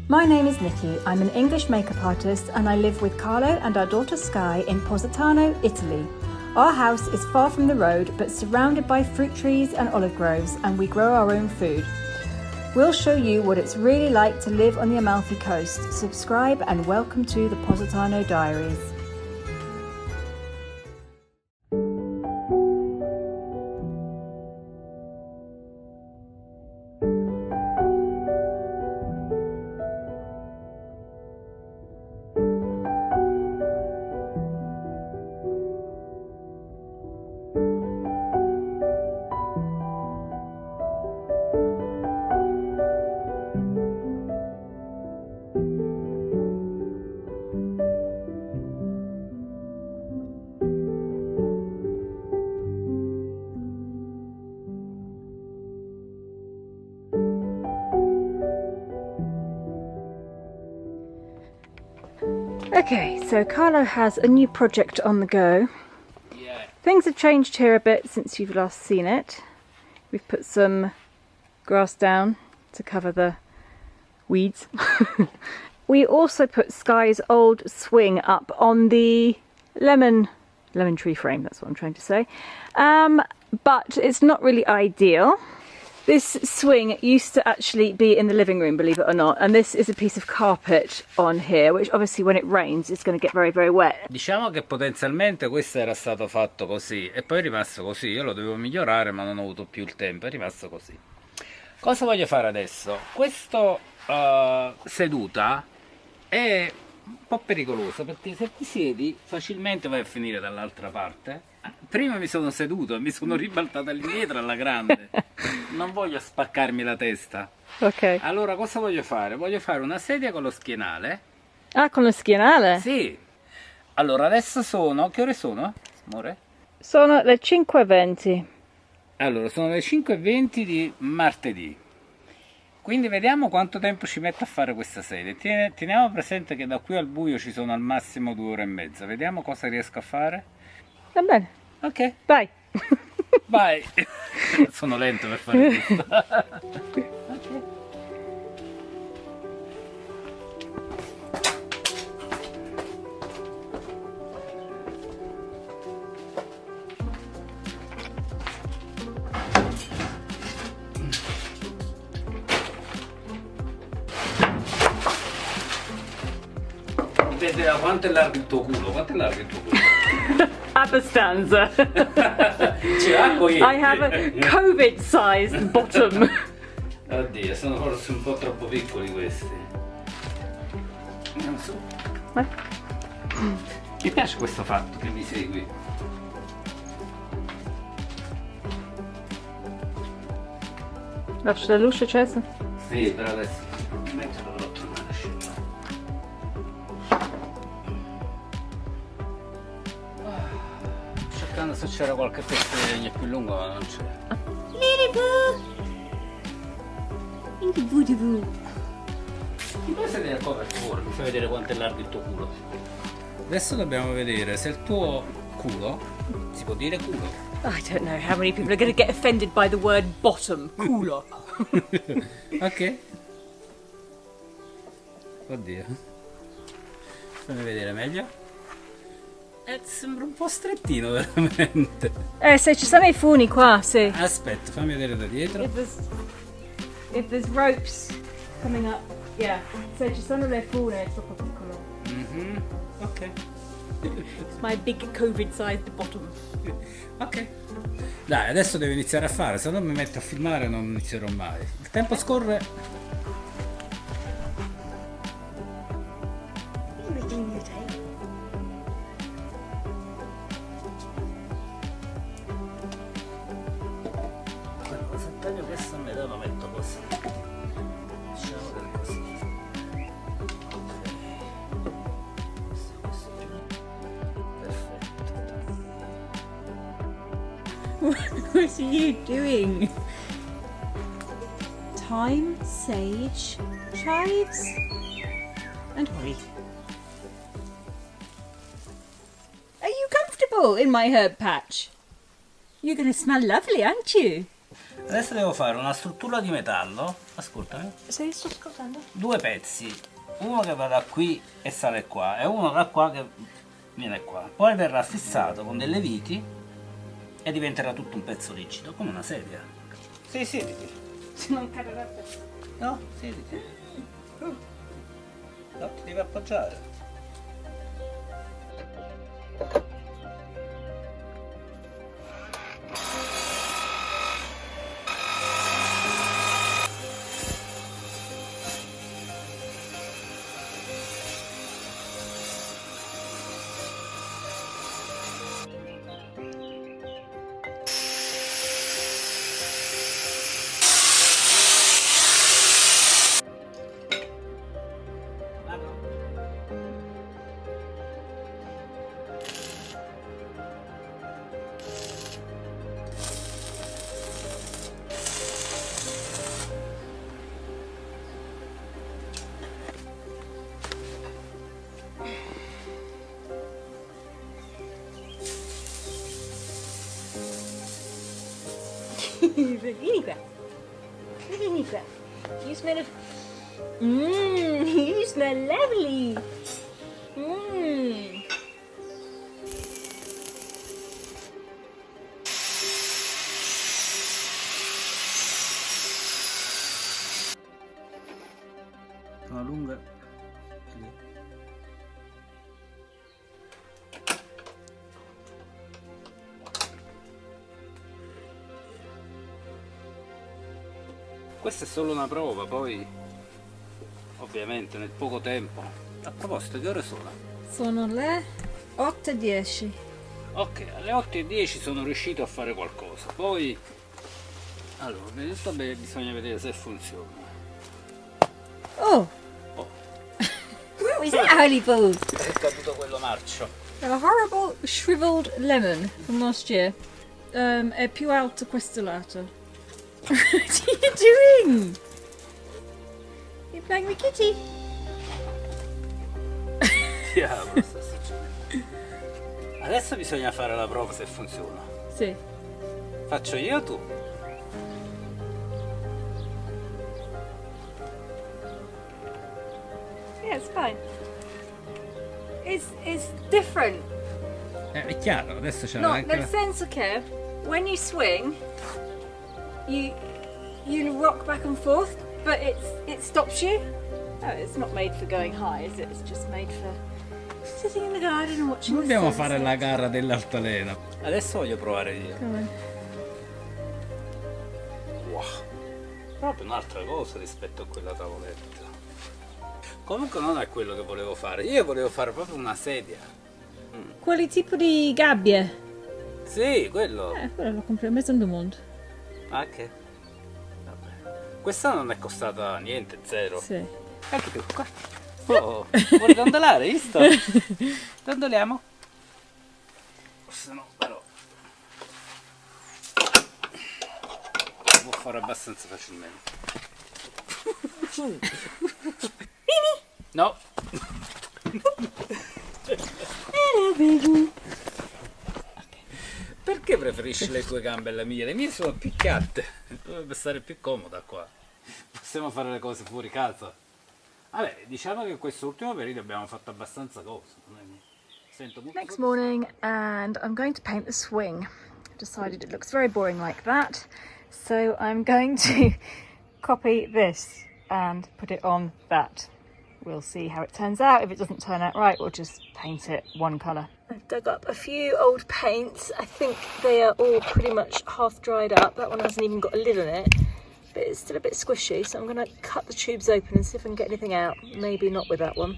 My name is Nicki. I'm an English makeup artist and I live with Carlo and our daughter Sky in Positano, Italy. Our house is far from the road but surrounded by fruit trees and olive groves, and we grow our own food. We'll show you what it's really like to live on the Amalfi Coast. Subscribe and welcome to the Positano Diaries. Okay, so Carlo has a new project on the go. Yeah. Things have changed here a bit since you've last seen it. We've put some grass down to cover the weeds. We also put Sky's old swing up on the lemon tree frame, that's what I'm trying to say. But it's not really ideal. This swing used to actually be in the living room, believe it or not, and this is a piece of carpet on here, which obviously when it rains it's going to get very, very wet. Diciamo che potenzialmente questo era stato fatto così e poi è rimasto così. Io lo dovevo migliorare ma non ho avuto più il tempo, è rimasto così. Cosa voglio fare adesso? Questo seduta è un po' pericoloso perché se ti siedi facilmente vai a finire dall'altra parte. Prima mi sono seduto e mi sono ribaltata all'indietro alla grande. Non voglio spaccarmi la testa. Ok. Allora cosa voglio fare? Voglio fare una sedia con lo schienale. Ah, con lo schienale? Sì. Allora adesso sono... Che ore sono, amore? Sono le 5:20. Allora sono le 5:20 di martedì. Quindi vediamo quanto tempo ci mette a fare questa sedia. Teniamo presente che da qui al buio ci sono al massimo 2 ore e mezza. Vediamo cosa riesco a fare. Va bene. Ok. Vai. Vai. Sono lento per fare questo. Ok. Dipende da quanto è largo il tuo culo. Quanto è largo il tuo culo? Abbastanza. I have a COVID-sized bottom. Oddio, sono forse un po' troppo piccoli questi. Non so. Mi piace questo fatto che mi segui. Lascia la luce accesa? Sì, però adesso mentre dovrò tornare a scendere. Cercando se c'era qualche pezzo di legno più lungo, ma non c'è. Mi puoi sedere qua per favore? Mi fai vedere quanto è largo il tuo culo. Adesso dobbiamo vedere se il tuo culo, si può dire culo? I don't know how many people are going to get offended by the word bottom. Culo. Ok. Oddio. Fammi vedere meglio. Sembra un po' strettino veramente. Se ci sono i funi qua, sì. Aspetta, fammi vedere da dietro. If there's ropes coming up, yeah. Se ci sono le fune è troppo piccolo. Ok. It's my big COVID-sized bottom. Ok. Dai, adesso devo iniziare a fare, se no mi metto a filmare non inizierò mai. Il tempo scorre. Allora, se taglio questo a metà lo metto così. Diciamo che è così. What are you doing? Thyme, sage, chives, and wheat. Are you comfortable in my herb patch? You're going to smell lovely, aren't you? Adesso devo fare una struttura di metallo, ascoltami, Sì, sto ascoltando. due pezzi, uno che va da qui e sale qua e uno da qua che viene qua, poi verrà fissato con delle viti e diventerà tutto un pezzo rigido, come una sedia. Sì, siediti. Se non caderebbe. No, siediti. No, ti devi appoggiare. Vieni qua. Vieni qua. You smell of... you smell lovely. Una lunga. Questa è solo una prova, poi ovviamente nel poco tempo. A proposito, che ore sono? Sono le 8:10. Ok, alle 8:10 sono riuscito a fare qualcosa. Poi allora, bisogna vedere se funziona. Oh! Oh, What was that, Holy Ball? è caduto quello marcio. A horrible shriveled lemon from last year. È più alto questo lato. What are you doing? You're playing with Kitty. Diavolo, sta succedendo. Adesso bisogna fare la prova se funziona. Sì. Faccio io o tu? Yeah, it's fine. It's different. È chiaro, adesso c'è No, anche nel senso che when you swing, you rock back and forth, but it stops you. Oh, it's not made for going high, is it? It's just made for sitting in the garden and watching Dobbiamo the fare sunset. la gara dell'altalena. Adesso voglio provare io. Come on. Wow. Proprio un'altra cosa rispetto a quella tavoletta. Comunque non è quello che volevo fare. Io volevo fare proprio una sedia. Quali tipo di gabbie? Sì, quello. Quello l'ho comprato a Maison du Monde. Ah, che? Vabbè. Questa non è costata niente, zero. Sì. Anche tu, qua. Oh, vuoi dondolare, hai visto? Dondoliamo? Se no, però lo può fare abbastanza facilmente. No. Hello, baby. Perché preferisci le tue gambe alle mie? Le mie sono più piatte. Dovrebbe stare più comoda qua. Possiamo fare le cose fuori casa. Vabbè, diciamo che in questo ultimo periodo abbiamo fatto abbastanza cose. Sento molto Next morning, and I'm going to paint the swing. I've decided it looks very boring like that, so I'm going to copy this and put it on that. We'll see how it turns out. If it doesn't turn out right, we'll just paint it one colour. I've dug up a few old paints. I think they are all pretty much half dried up. That one hasn't even got a lid on it, but it's still a bit squishy, so I'm going to cut the tubes open and see if I can get anything out. Maybe not with that one.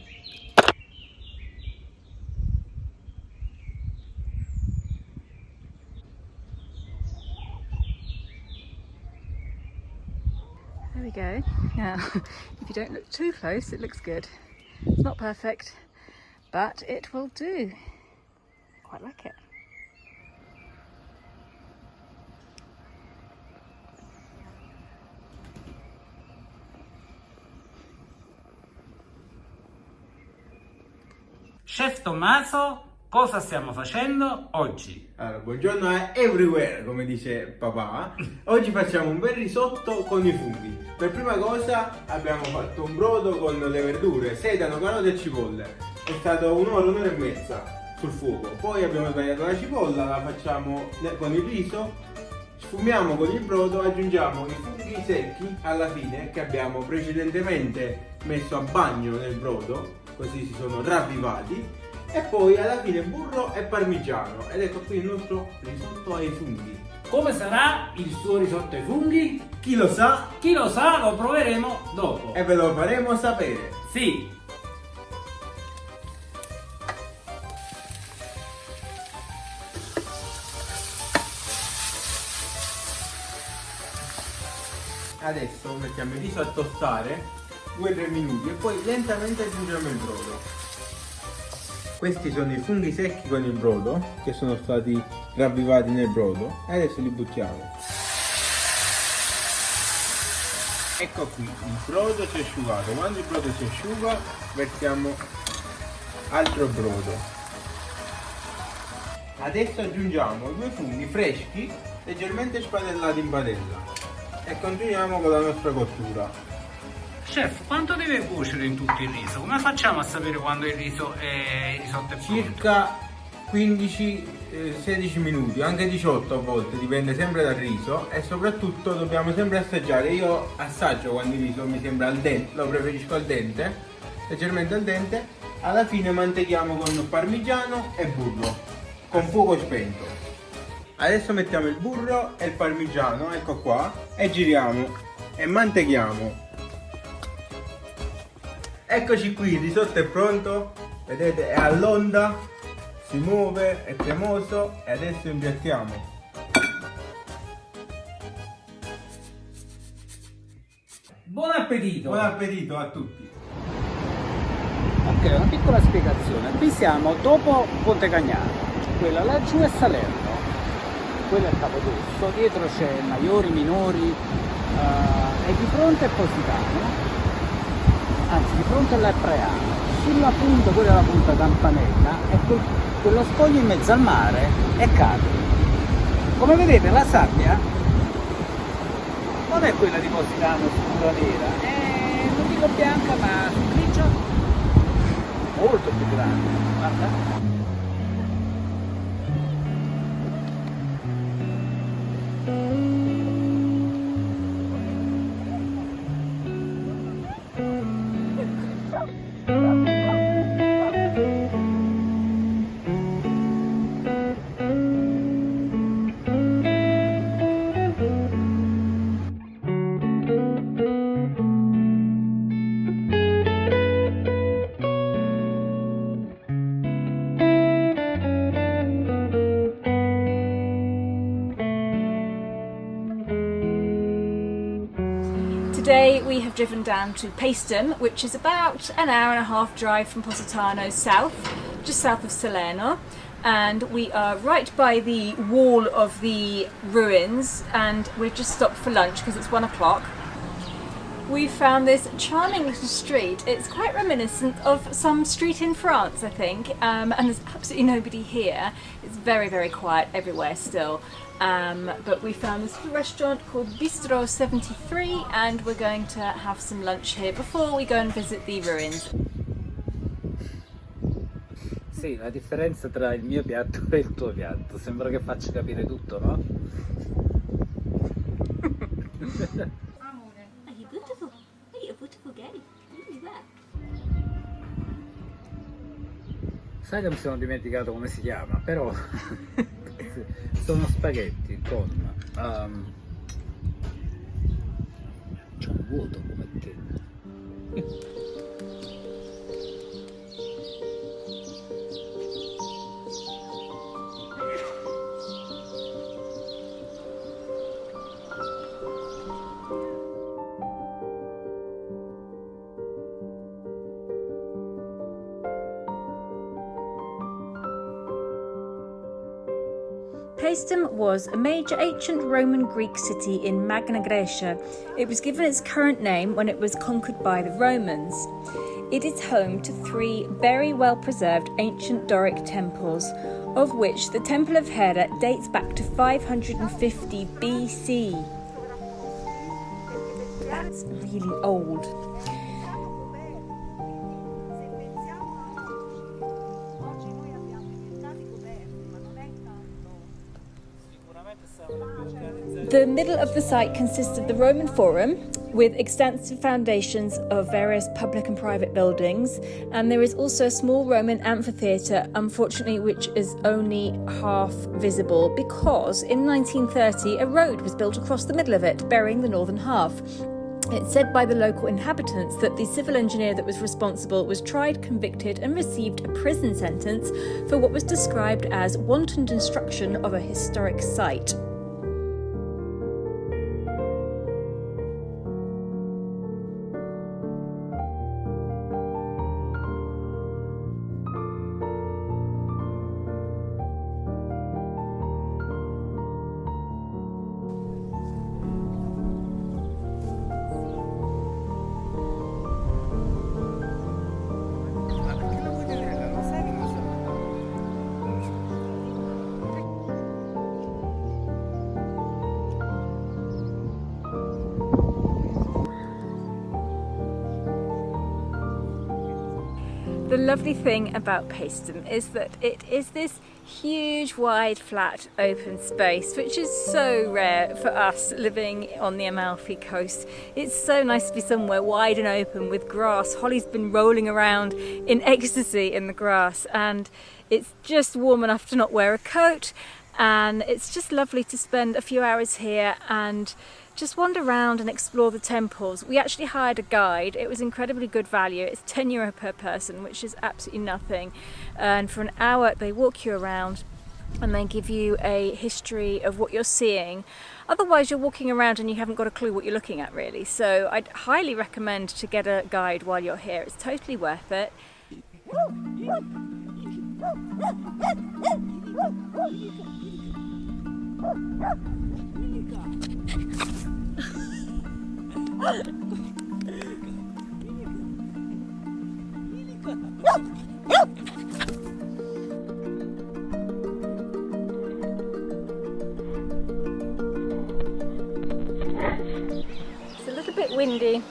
There we go. Now, if you don't look too close, it looks good. It's not perfect, but it will do. Quite like it. Chef Tommaso Cosa stiamo facendo oggi? Allora, buongiorno a everywhere, come dice papà. Oggi facciamo un bel risotto con i funghi. Per prima cosa abbiamo fatto un brodo con le verdure, sedano, carote e cipolle. È stato un'ora e mezza sul fuoco. Poi abbiamo tagliato la cipolla, la facciamo con il riso, sfumiamo con il brodo, aggiungiamo i funghi secchi alla fine che abbiamo precedentemente messo a bagno nel brodo, così si sono ravvivati. E poi alla fine burro e parmigiano, ed ecco qui il nostro risotto ai funghi. Come sarà il suo risotto ai funghi? Chi lo sa? Chi lo sa lo proveremo dopo. E ve lo faremo sapere. Sì. Adesso mettiamo il riso a tostare 2-3 minuti e poi lentamente aggiungiamo il brodo. Questi sono i funghi secchi con il brodo che sono stati ravvivati nel brodo e adesso li buttiamo. Ecco qui, il brodo si è asciugato. Quando il brodo si asciuga versiamo altro brodo. Adesso aggiungiamo 2 funghi freschi leggermente spadellati in padella e continuiamo con la nostra cottura. Chef, quanto deve cuocere in tutto il riso? Come facciamo a sapere quando il risotto è pronto? Circa 15-16 minuti, anche 18 a volte, dipende sempre dal riso, e soprattutto dobbiamo sempre assaggiare. Io assaggio quando il riso mi sembra al dente, lo preferisco al dente, leggermente al dente. Alla fine mantechiamo con parmigiano e burro, con fuoco spento. Adesso mettiamo il burro e il parmigiano, ecco qua, e giriamo e mantechiamo. Eccoci qui, il risotto è pronto, vedete, è all'onda, si muove, è cremoso e adesso impiattiamo. Buon appetito! Buon appetito a tutti! Ok, una piccola spiegazione. Qui siamo dopo Ponte Cagnano, quella laggiù è Salerno, quello è Capodotto, dietro c'è Maiori, Minori e di fronte è Positano. Anzi, di fronte alla Preana, sulla punta, quella è la punta Campanella, e quello scoglio in mezzo al mare è Capri. Come vedete la sabbia non è quella di Positano scura nera, non dico bianca ma grigia, molto più grande, guarda. Today we have driven down to Paestum, which is about an hour and a half drive from Positano south, just south of Salerno, and we are right by the wall of the ruins, and we've just stopped for lunch because it's 1 o'clock. We found this charming little street. It's quite reminiscent of some street in France, I think, and there's absolutely nobody here. It's very, very quiet everywhere still. But we found this little restaurant called Bistro 73, and we're going to have some lunch here before we go and visit the ruins. Sì, la differenza tra il mio piatto e il tuo piatto, sembra che faccia capire tutto, no? Are you beautiful? Are you a beautiful girl? Sai che mi sono dimenticato come si chiama, però sono spaghetti con c'è un vuoto come te. Paestum was a major ancient Roman Greek city in Magna Graecia. It was given its current name when it was conquered by the Romans. It is home to 3 very well preserved ancient Doric temples, of which the Temple of Hera dates back to 550 BC. That's really old. The middle of the site consists of the Roman Forum, with extensive foundations of various public and private buildings, and there is also a small Roman amphitheatre, unfortunately which is only half visible because in 1930 a road was built across the middle of it, burying the northern half. It's said by the local inhabitants that the civil engineer that was responsible was tried, convicted and received a prison sentence for what was described as wanton destruction of a historic site. The lovely thing about Paestum is that it is this huge, wide, flat, open space, which is so rare for us living on the Amalfi coast. It's so nice to be somewhere wide and open with grass. Holly's been rolling around in ecstasy in the grass, and it's just warm enough to not wear a coat, and it's just lovely to spend a few hours here and just wander around and explore the temples. We actually hired a guide. It was incredibly good value. It's €10 per person, which is absolutely nothing. And for an hour, they walk you around and they give you a history of what you're seeing. Otherwise, you're walking around and you haven't got a clue what you're looking at, really. So I'd highly recommend to get a guide while you're here. It's totally worth it. It's a little bit windy,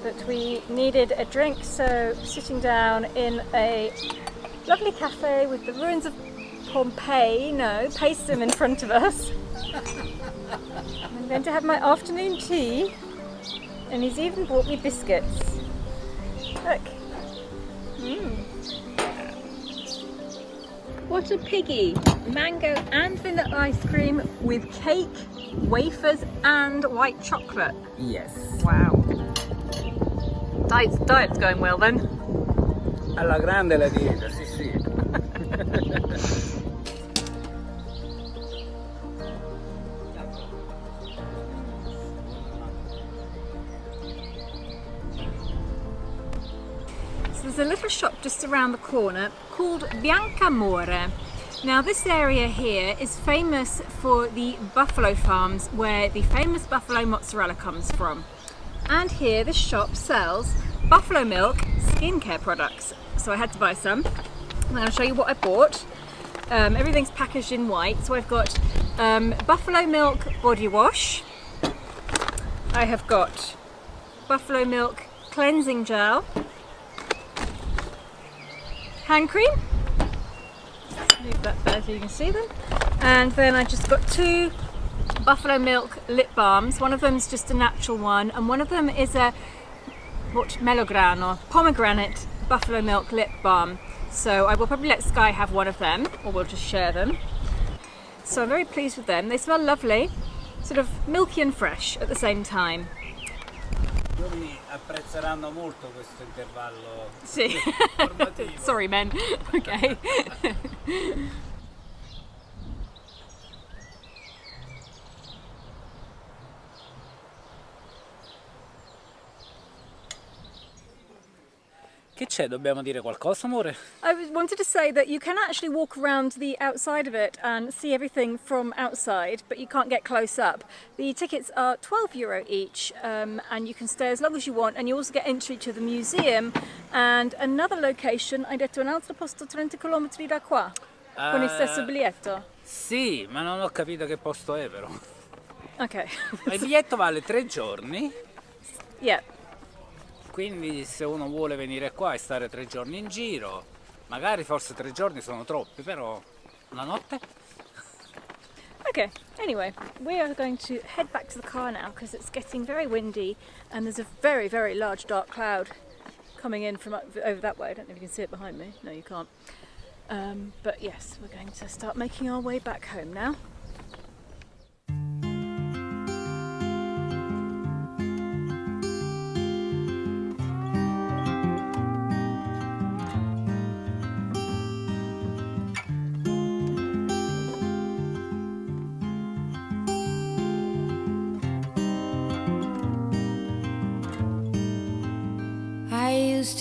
but we needed a drink, so sitting down in a lovely cafe with the ruins of Pompeii, no, Paestum in front of us. I'm going to have my afternoon tea, and he's even bought me biscuits. Look. What a piggy! Mango and vanilla ice cream with cake, wafers and white chocolate. Yes. Wow. Diet's going well then. Alla grande la dieta, sì sì. There's a little shop just around the corner called Biancamore. Now this area here is famous for the buffalo farms where the famous buffalo mozzarella comes from. And here this shop sells buffalo milk skincare products. So I had to buy some. I'm going to show you what I bought. Everything's packaged in white. So I've got buffalo milk body wash. I have got buffalo milk cleansing gel. Hand cream, move that there so you can see them, and then I just got 2 buffalo milk lip balms. One of them is just a natural one, and one of them is a melograno, pomegranate buffalo milk lip balm. So I will probably let Sky have one of them, or we'll just share them. So I'm very pleased with them. They smell lovely, sort of milky and fresh at the same time. I giovani apprezzeranno molto questo intervallo. Sì. Sorry men. Okay. Che c'è? Dobbiamo dire qualcosa, amore? Wanted to say that you can actually walk around the outside of it and see everything from outside, but you can't get close up. The tickets are €12 each, and you can stay as long as you want, and you also get entry to the museum and another location. Hai detto un altro posto 30 km da qua, con il stesso biglietto. Sì, ma non ho capito che posto è però. Ok. Il biglietto vale 3 giorni. Yeah. Quindi se uno vuole venire qua e stare 3 giorni in giro, magari forse 3 giorni sono troppi, però una notte? Okay, anyway, we are going to head back to the car now because it's getting very windy and there's a very, very large dark cloud coming in from over that way. I don't know if you can see it behind me. No, you can't. But yes, we're going to start making our way back home now.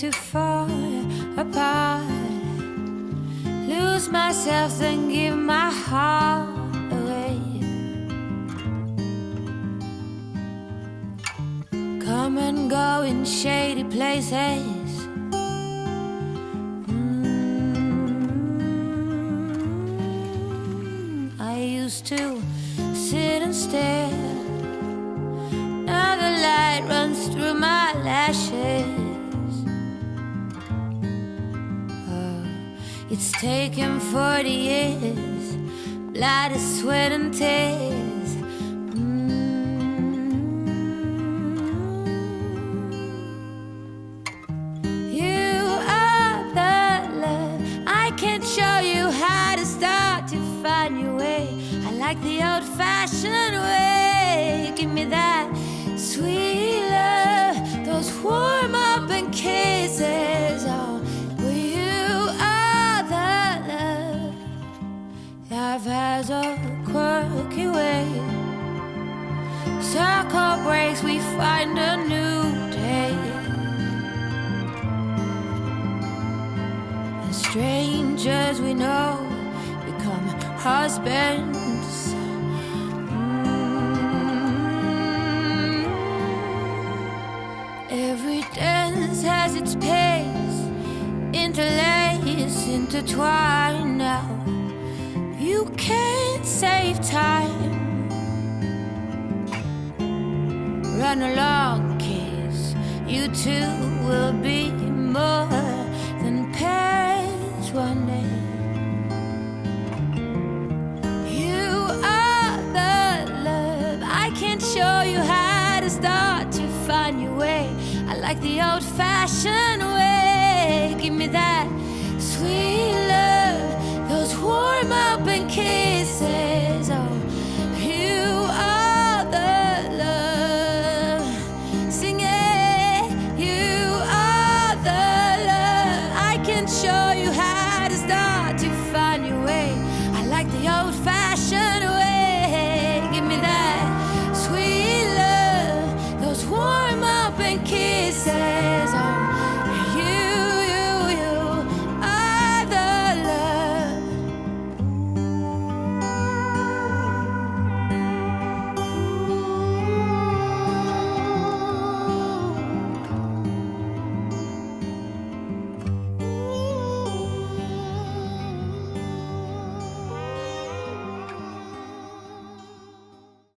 To fall apart, lose myself, then give my heart away. Come and go in shady places. I used to sit and stare. Now the light runs through my lashes. It's taken 40 years, blood, sweat and tears. You are the love. I can't show you how to start to find your way. I like the old-fashioned way. Give me that sweet love, those warm-up kisses. Oh, life has a quirky way. Circle breaks, we find a new day. And strangers we know become husbands. Every dance has its pace, interlaced, intertwined now. You can't save time. Run along, kids. You two will be more than pairs one day. You are the love. I can't show you how to start to find your way. I like the old-fashioned way. Give me that sweet